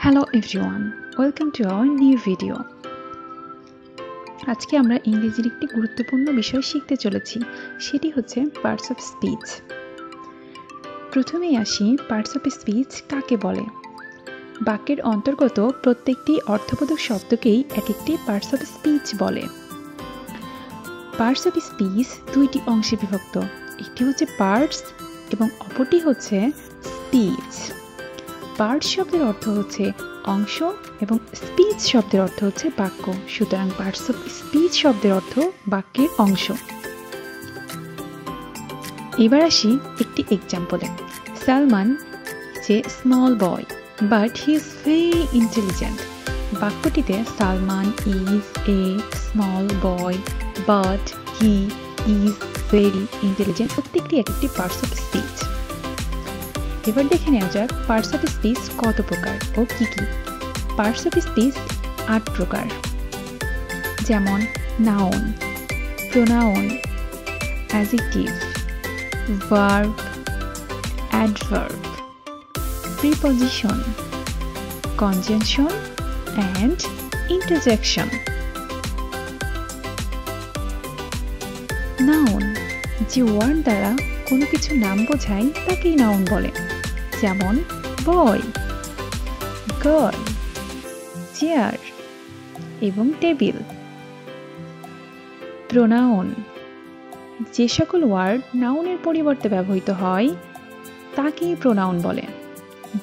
Hello everyone, welcome to our new video. আজকে আমরা ইংরেজির একটি গুরুত্বপূর্ণ বিষয় শিখতে চলেছি, সেটি হচ্ছে পার্টস অফ স্পিচ। প্রথমেই আসি, পার্টস অফ স্পিচ কাকে বলে। বাক্যের অন্তর্গত প্রত্যেকটি অর্থবোধক শব্দকেই এক একটি পার্টস অফ স্পিচ বলে। পার্টস অফ স্পিচ দুইটি অংশে বিভক্ত, একটি হচ্ছে পার্টস এবং অপরটি হচ্ছে স্পিচ। পার্টস শব্দের অর্থ হচ্ছে অংশ এবং স্পিচ শব্দের অর্থ হচ্ছে বাক্য। সুতরাং পার্টস অফ স্পিচ শব্দের অর্থ বাক্যের অংশ। এবার আসি একটি এক্সাম্পলে। সালমান যে small boy but he is very intelligent. বাক্যটিতে Salman is a small boy but he is very intelligent প্রত্যেকটি এক একটি পার্টস অফ স্পিচ। এবার দেখে নেওয়া যাক পার্টস অফ স্পিচ কত প্রকার ও কি কি। পার্টস অফ স্পিচ 8 প্রকার, যেমন noun, pronoun, adjective, verb, adverb, preposition, conjunction and interjection. Noun যে ওয়ার্ড দ্বারা কোনো কিছু নাম বোঝায় তাকেই নাউন বলে, যেমন বয়, গার্ল, চেয়ার এবং টেবিল। প্রোনাউন যে সকল ওয়ার্ড নাউনের পরিবর্তে ব্যবহৃত হয় তাকেই প্রোনাউন বলে,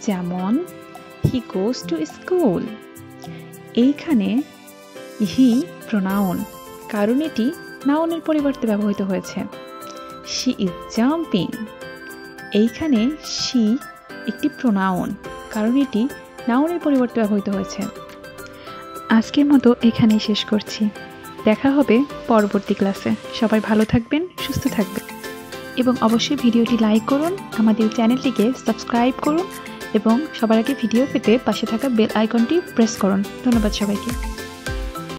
যেমন হি গোজ টু স্কুল। এইখানে হি প্রোনাউন, কারণ এটি নাউনের পরিবর্তে ব্যবহৃত হয়েছে। She is jumping. এইখানে শি একটি প্রোনাউন, কারণ এটি নাউনের পরিবর্তে ব্যবহৃত হয়েছে। আজকের মতো এখানেই শেষ করছি। দেখা হবে পরবর্তী ক্লাসে। সবাই ভালো থাকবেন, সুস্থ থাকবেন এবং অবশ্যই ভিডিওটি লাইক করুন, আমাদের চ্যানেলটিকে সাবস্ক্রাইব করুন এবং সবার আগে ভিডিও পেতে পাশে থাকা বেল আইকনটি প্রেস করুন। ধন্যবাদ সবাইকে।